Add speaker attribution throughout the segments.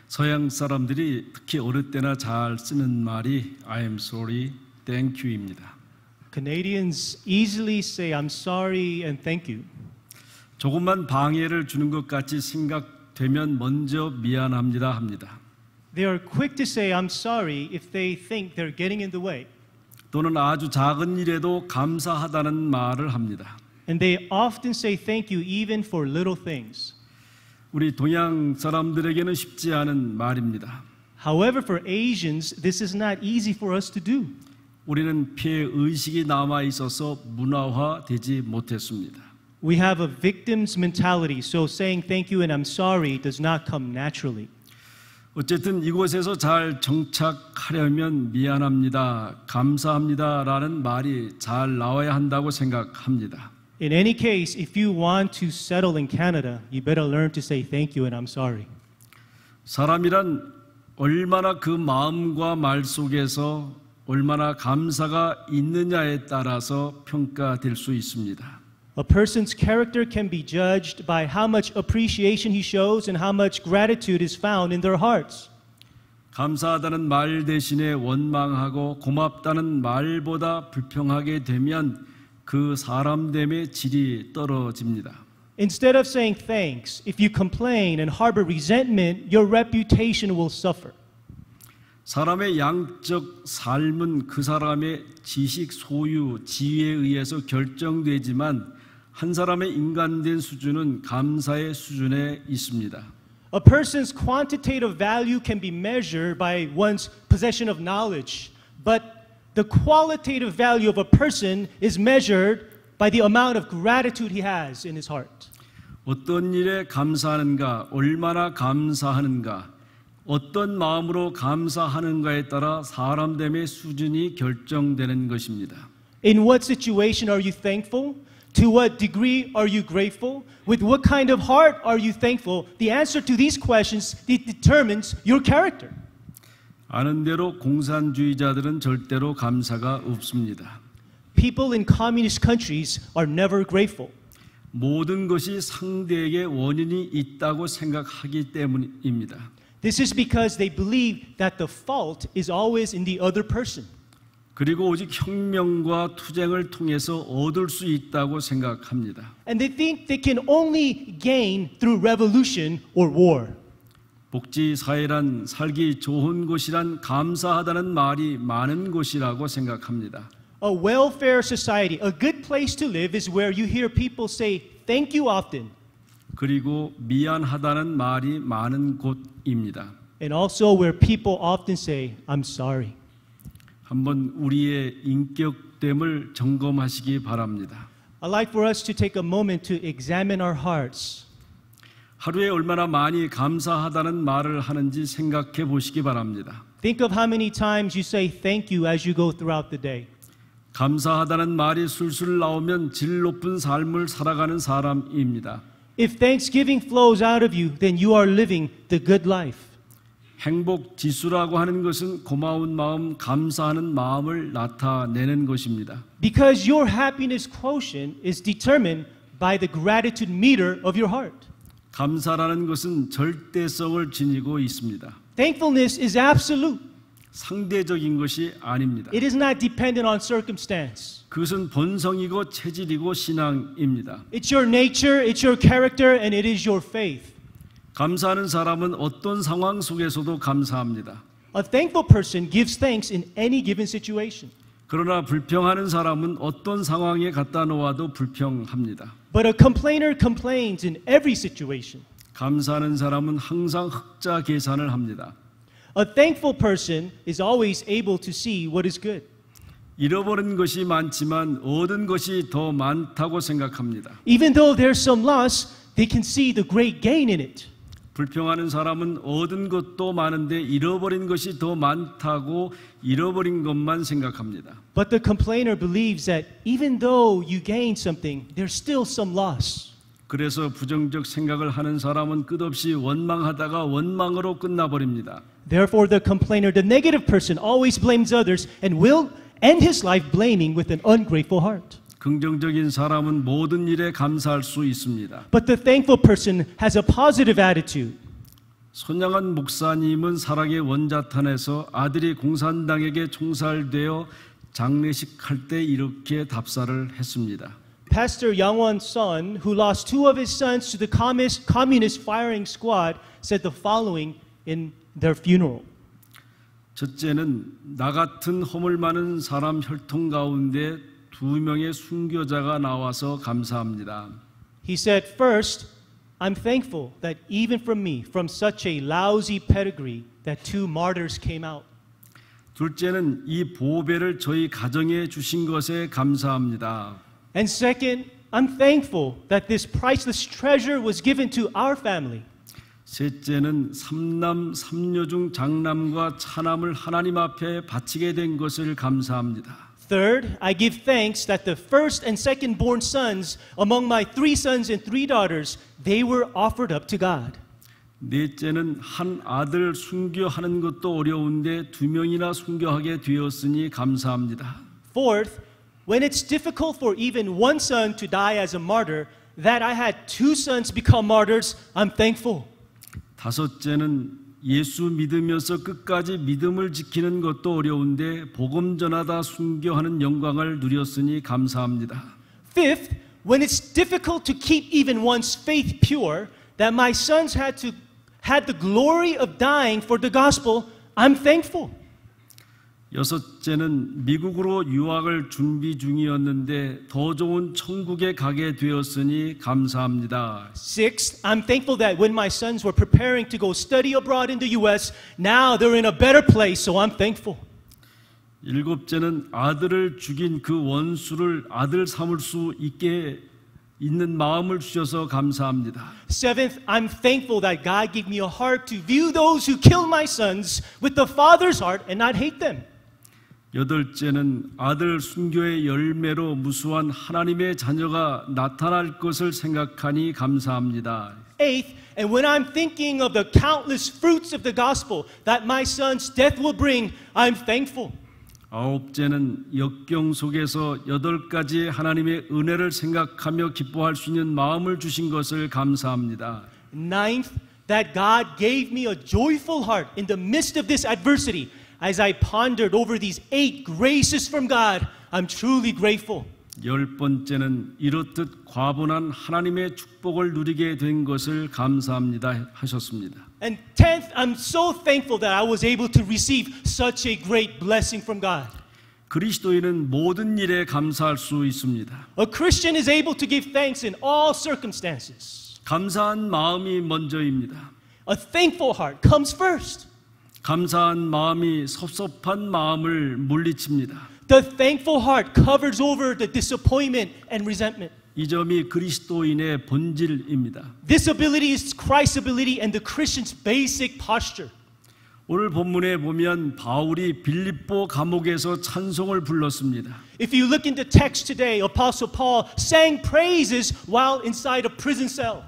Speaker 1: 서양 사람들이 특히 어릴 때나 잘 쓰는 말이 I'm sorry, thank you입니다.
Speaker 2: Canadians easily say I'm sorry and thank you.
Speaker 1: 조금만 방해를 주는 것 같이 생각되면 먼저 미안합니다 합니다.
Speaker 2: They are quick to say I'm sorry if they think they're getting in the way.
Speaker 1: 또는 아주 작은 일에도 감사하다는 말을 합니다.
Speaker 2: And they often say thank you even for little things.
Speaker 1: 우리 동양 사람들에게는 쉽지 않은 말입니다.
Speaker 2: However, for Asians, this is not easy for us to do.
Speaker 1: 우리는 피해 의식이 남아 있어서 문화화되지 못했습니다.
Speaker 2: We have a victim's mentality, so saying thank you and I'm sorry does not come naturally.
Speaker 1: 어쨌든 이곳에서 잘 정착하려면 미안합니다, 감사합니다라는 말이 잘 나와야 한다고 생각합니다.
Speaker 2: In any case, if you want to settle in Canada, you better learn to say thank you and I'm sorry.
Speaker 1: 사람이란 얼마나 그 마음과 말 속에서 얼마나 감사가 있느냐에 따라서 평가될 수 있습니다.
Speaker 2: A person's character can be judged by how much appreciation he shows and how much gratitude is found in their hearts.
Speaker 1: 감사하다는 말 대신에 원망하고 고맙다는 말보다 불평하게 되면 그 사람됨의 질이 떨어집니다.
Speaker 2: Instead of saying thanks, if you complain and harbor resentment, your reputation will suffer.
Speaker 1: 사람의 양적 삶은 그 사람의 지식, 소유, 지위에 의해서 결정되지만 한 사람의 인간된 수준은 감사의 수준에 있습니다.
Speaker 2: A person's quantitative value can be measured by one's possession of knowledge, but the qualitative value of a person is measured by the amount of gratitude he has in his heart.
Speaker 1: 어떤 일에 감사하는가, 얼마나 감사하는가, 어떤 마음으로 감사하는가에 따라 사람됨의 수준이 결정되는 것입니다.
Speaker 2: In what situation are you thankful? To what degree are you grateful? With what kind of heart are you thankful? The answer to these questions determines your character.
Speaker 1: 아는 대로 공산주의자들은 절대로 감사가 없습니다.
Speaker 2: People in communist countries are never grateful.
Speaker 1: 모든 것이 상대에게 원인이 있다고 생각하기 때문입니다.
Speaker 2: This is because they believe that the fault is always in the other person.
Speaker 1: 그리고 오직 혁명과 투쟁을 통해서 얻을 수 있다고 생각합니다.
Speaker 2: And they think they can only gain through revolution or war.
Speaker 1: 복지 사회란 살기 좋은 곳이란 감사하다는 말이 많은 곳이라고 생각합니다.
Speaker 2: A welfare society, a good place to live is where you hear people say thank you often.
Speaker 1: 그리고 미안하다는 말이 많은 곳입니다.
Speaker 2: And also where people often say I'm sorry.
Speaker 1: 한번 우리의 인격됨을 점검하시기 바랍니다.
Speaker 2: I'd like for us to take a moment to examine our hearts.
Speaker 1: 하루에 얼마나 많이 감사하다는 말을 하는지 생각해 보시기 바랍니다.
Speaker 2: Think of how many times you say thank you as you go throughout the day.
Speaker 1: 감사하다는 말이 술술 나오면 질 높은 삶을 살아가는 사람입니다.
Speaker 2: If thanksgiving flows out of you, then you are living the good life.
Speaker 1: 행복 지수라고 하는 것은 고마운 마음, 감사하는 마음을 나타내는 것입니다.
Speaker 2: Because your happiness quotient is determined by the gratitude meter of your heart.
Speaker 1: 감사라는 것은 절대성을 지니고 있습니다.
Speaker 2: Thankfulness is absolute.
Speaker 1: 상대적인 것이 아닙니다.
Speaker 2: It is not dependent on circumstance.
Speaker 1: 그것은 본성이고 체질이고 신앙입니다.
Speaker 2: It's your nature, it's your character, and it is your faith.
Speaker 1: 감사하는 사람은 어떤 상황 속에서도 감사합니다.
Speaker 2: A thankful person gives thanks in any given situation.
Speaker 1: 그러나 불평하는 사람은 어떤 상황에 갖다 놓아도 불평합니다.
Speaker 2: But a complainer complains in every situation.
Speaker 1: 감사하는 사람은 항상 흑자 계산을 합니다.
Speaker 2: A thankful person is always able to see what is good.
Speaker 1: 잃어버린 것이 많지만 얻은 것이 더 많다고 생각합니다.
Speaker 2: Even though there's some loss, they can see the great gain in it.
Speaker 1: 불평하는 사람은 얻은 것도 많은데 잃어버린 것이 더 많다고 잃어버린 것만 생각합니다.
Speaker 2: But the complainer believes that even though you gain something, there's still some loss.
Speaker 1: 그래서 부정적 생각을 하는 사람은 끝없이 원망하다가 원망으로 끝나버립니다.
Speaker 2: Therefore, the complainer, the negative person, always blames others and will end his life blaming with an ungrateful heart.
Speaker 1: 긍정적인 사람은 모든 일에 감사할 수 있습니다.
Speaker 2: But the thankful person has a positive attitude.
Speaker 1: 손양한 목사님은 사랑의 원자탄에서 아들이 공산당에게 총살되어 장례식 할 때 이렇게 답사를 했습니다.
Speaker 2: Pastor Yang Won's son, who lost two of his sons to the communist firing squad, said the following in their funeral.
Speaker 1: 첫째는 나 같은 허물 많은 사람 혈통 가운데 2명의 순교자가 나와서 감사합니다.
Speaker 2: He said, first, I'm thankful that even from me, from such a lousy pedigree, that 2 martyrs came out.
Speaker 1: 둘째는 이 보배를 저희 가정에 주신 것에 감사합니다.
Speaker 2: And second, I'm thankful that this priceless treasure was given to our family.
Speaker 1: 셋째는 삼남 삼녀 중 장남과 차남을 하나님 앞에 바치게 된 것을 감사합니다.
Speaker 2: Third, I give thanks that the first and second born sons among my 3 sons and 3 daughters, they were offered up to God.
Speaker 1: 넷째는 한 아들 순교하는 것도 어려운데 2명이나 순교하게 되었으니 감사합니다.
Speaker 2: Fourth, when it's difficult for even one son to die as a martyr, that I had 2 sons become martyrs, I'm thankful.
Speaker 1: 다섯째는 예수 믿으면서 끝까지 믿음을 지키는 것도 어려운데 복음 전하다 순교하는 영광을 누렸으니 감사합니다.
Speaker 2: Fifth, when it's difficult to keep even one's faith pure, that my sons had the glory of dying for the gospel, I'm thankful.
Speaker 1: 여섯째는 미국으로 유학을 준비 중이었는데 더 좋은 천국에 가게 되었으니 감사합니다.
Speaker 2: Sixth, I'm thankful that when my sons were preparing to go study abroad in the U.S., now they're in a better place, so I'm thankful.
Speaker 1: 일곱째는 아들을 죽인 그 원수를 아들 삼을 수 있게 있는 마음을 주셔서 감사합니다.
Speaker 2: Seventh, I'm thankful that God gave me a heart to view those who killed my sons with the Father's heart and not hate them.
Speaker 1: 여덟째는 아들 순교의 열매로 무수한 하나님의 자녀가 나타날 것을 생각하니 감사합니다.
Speaker 2: Eighth, and when I'm thinking of the countless fruits of the gospel that my son's death will bring, I'm thankful.
Speaker 1: 아홉째는 역경 속에서 8가지의 하나님의 은혜를 생각하며 기뻐할 수 있는 마음을 주신 것을 감사합니다.
Speaker 2: Ninth, that God gave me a joyful heart in the midst of this adversity. As I pondered over these 8 graces from God, I'm truly grateful.
Speaker 1: 10번째는 이렇듯 과분한 하나님의 축복을 누리게 된 것을 감사합니다 하셨습니다.
Speaker 2: And 10th, I'm so thankful that I was able to receive such a great blessing from God.
Speaker 1: 그리스도인은 모든 일에 감사할 수 있습니다.
Speaker 2: A Christian is able to give thanks in all circumstances.
Speaker 1: 감사한 마음이 먼저입니다.
Speaker 2: A thankful heart comes first.
Speaker 1: 감사한 마음이 섭섭한 마음을 물리칩니다.
Speaker 2: The thankful heart covers over the disappointment and resentment.
Speaker 1: 이 점이 그리스도인의 본질입니다.
Speaker 2: This ability is Christ's ability and the Christian's basic posture.
Speaker 1: 오늘 본문에 보면 바울이 빌립보 감옥에서 찬송을 불렀습니다.
Speaker 2: If you look in the text today, Apostle Paul sang praises while inside a prison cell.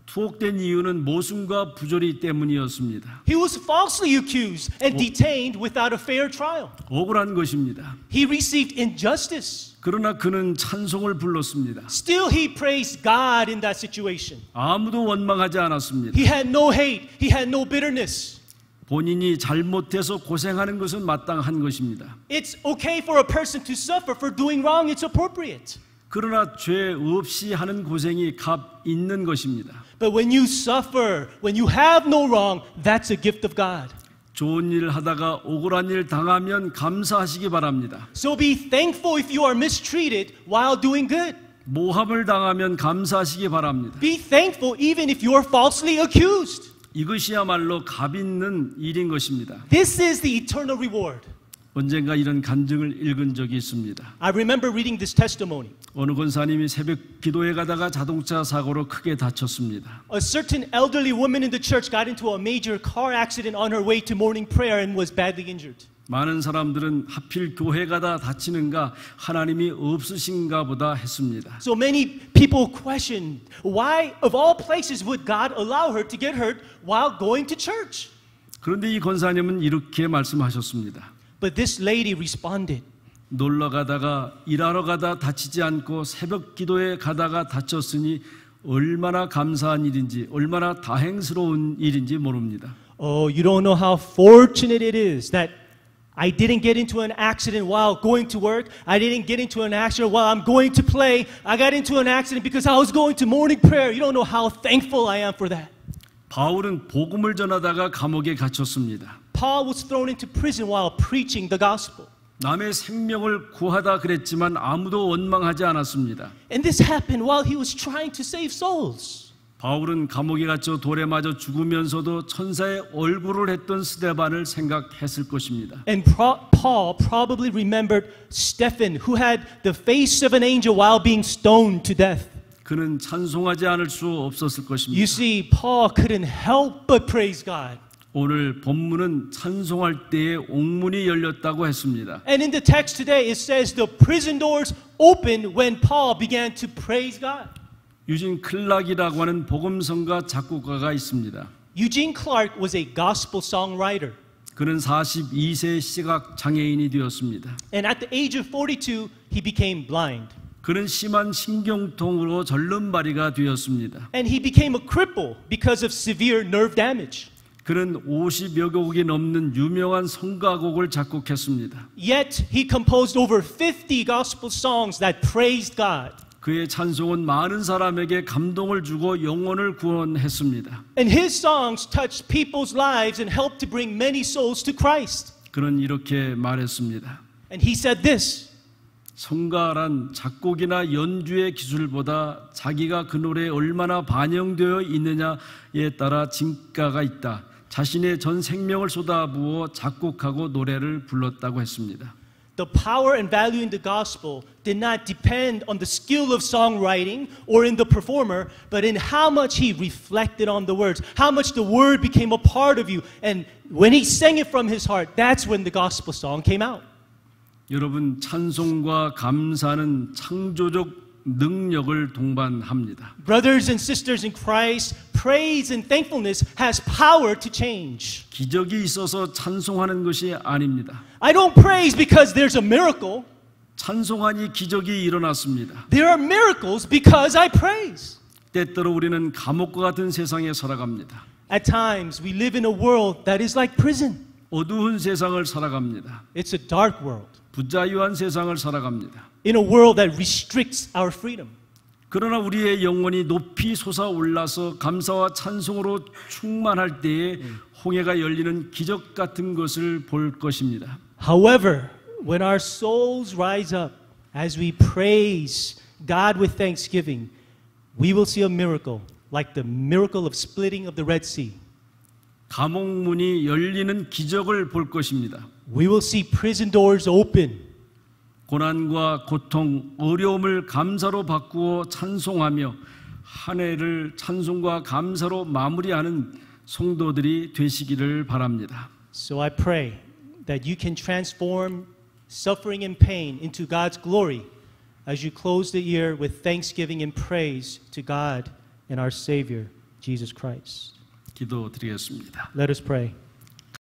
Speaker 1: 투옥된 이유는 모순과 부조리 때문이었습니다.
Speaker 2: He was falsely accused and detained without a fair trial.
Speaker 1: 억울한 것입니다.
Speaker 2: He received injustice.
Speaker 1: 그러나 그는 찬송을 불렀습니다.
Speaker 2: Still he praised God in that situation.
Speaker 1: 아무도 원망하지 않았습니다.
Speaker 2: He had no hate. He had no bitterness.
Speaker 1: 본인이 잘못해서 고생하는 것은 마땅한 것입니다.
Speaker 2: It's okay for a person to suffer for doing wrong. It's appropriate.
Speaker 1: 그러나 죄 없이 하는 고생이 값 있는 것입니다.
Speaker 2: But when you suffer, when you have no wrong, that's a gift of God.
Speaker 1: 좋은 일 하다가 억울한 일 당하면 감사하시기 바랍니다.
Speaker 2: So be thankful if you are mistreated while doing good.
Speaker 1: 모함을 당하면 감사하시기 바랍니다.
Speaker 2: Be thankful even if you are falsely accused.
Speaker 1: 이것이야말로 값 있는 일인 것입니다.
Speaker 2: This is the eternal reward.
Speaker 1: 언젠가 이런 간증을 읽은 적이 있습니다.
Speaker 2: I remember reading this testimony.
Speaker 1: 어느 권사님이 새벽 기도에 가다가 자동차 사고로 크게 다쳤습니다.
Speaker 2: A certain elderly woman in the church got into a major car accident on her way to morning prayer and was badly injured.
Speaker 1: 많은 사람들은 하필 교회 가다 다치는가 하나님이 없으신가 보다 했습니다.
Speaker 2: So many people questioned, why of all places would God allow her to get hurt while going to church?
Speaker 1: 그런데 이 권사님은 이렇게 말씀하셨습니다.
Speaker 2: But this lady responded.
Speaker 1: 놀러 가다가 일하러 가다 다치지 않고 새벽 기도에 가다가 다쳤으니 얼마나 감사한 일인지 얼마나 다행스러운 일인지 모릅니다.
Speaker 2: Oh, you don't know how fortunate it is that I didn't get into an accident while going to work. I didn't get into an accident while I'm going to play. I got into an accident because I was going to morning prayer. You don't know how thankful I am for that.
Speaker 1: 바울은 복음을 전하다가 감옥에 갇혔습니다.
Speaker 2: Paul was thrown into prison while preaching the gospel.
Speaker 1: 남의 생명을 구하다 그랬지만 아무도 원망하지 않았습니다.
Speaker 2: And this happened while he was trying to save souls.
Speaker 1: 바울은 감옥에 갇혀 돌에 맞아 죽으면서도 천사의 얼굴을 했던 스데반을 생각했을 것입니다.
Speaker 2: And Paul probably remembered Stephen, who had the face of an angel while being stoned to death.
Speaker 1: 그는 찬송하지 않을 수 없었을 것입니다.
Speaker 2: You see, Paul couldn't help but praise God.
Speaker 1: 오늘 본문은 찬송할 때에 옥문이 열렸다고 했습니다.
Speaker 2: And in the text today, it says the prison doors opened when Paul began to praise God.
Speaker 1: 유진 클락이라고 하는 복음성가 작곡가가 있습니다.
Speaker 2: Eugene Clark was a gospel songwriter.
Speaker 1: 그는 42세 시각 장애인이 되었습니다.
Speaker 2: And at the age of 42, he became blind.
Speaker 1: 그는 심한 신경통으로 절름발이가 되었습니다.
Speaker 2: And he became a cripple because of severe nerve damage.
Speaker 1: 그는 50여 곡이 넘는 유명한 성가곡을 작곡했습니다.
Speaker 2: Yet he composed over 50 gospel songs that praised God.
Speaker 1: 그의 찬송은 많은 사람에게 감동을 주고 영혼을 구원했습니다.
Speaker 2: And his songs touched people's lives and helped to bring many souls to Christ.
Speaker 1: 그는 이렇게 말했습니다.
Speaker 2: And he said this.
Speaker 1: 성가란 작곡이나 연주의 기술보다 자기가 그 노래에 얼마나 반영되어 있느냐에 따라 진가가 있다. 자신의 전 생명을 쏟아부어 작곡하고 노래를 불렀다고 했습니다.
Speaker 2: The power and value in the gospel did not depend on the skill of songwriting or in the performer, but in how much he reflected on the words, how much the word became a part of you. And when he sang it from his heart, that's when the gospel song came out.
Speaker 1: 여러분, 찬송과 감사는 창조적 능력을 동반합니다.
Speaker 2: Brothers and sisters in Christ, praise and thankfulness has power to change.
Speaker 1: 기적이 있어서 찬송하는 것이 아닙니다.
Speaker 2: I don't praise because there's a miracle.
Speaker 1: 찬송하니 기적이 일어났습니다.
Speaker 2: There are miracles because I praise.
Speaker 1: 때때로 우리는 감옥과 같은 세상에 살아갑니다.
Speaker 2: At times, we live in a world that is like prison.
Speaker 1: 어두운 세상을 살아갑니다.
Speaker 2: It's a dark world.
Speaker 1: 부자유한 세상을 살아갑니다.
Speaker 2: In a world that restricts our freedom.
Speaker 1: 그러나 우리의 영혼이 높이 솟아올라서 감사와 찬송으로 충만할 때에 홍해가 열리는 기적 같은 것을 볼 것입니다.
Speaker 2: However, when our souls rise up as we praise God with thanksgiving, we will see a miracle like the miracle of splitting of the Red Sea.
Speaker 1: 감옥문이 열리는 기적을 볼 것입니다.
Speaker 2: We will see prison doors open.
Speaker 1: 고난과 고통, 어려움을 감사로 바꾸어 찬송하며 한 해를 찬송과 감사로 마무리하는 성도들이 되시기를 바랍니다.
Speaker 2: So I pray that you can transform suffering and pain into God's glory as you close the year with thanksgiving and praise to God and our Savior, Jesus Christ.
Speaker 1: 기도드리겠습니다.
Speaker 2: Let us pray.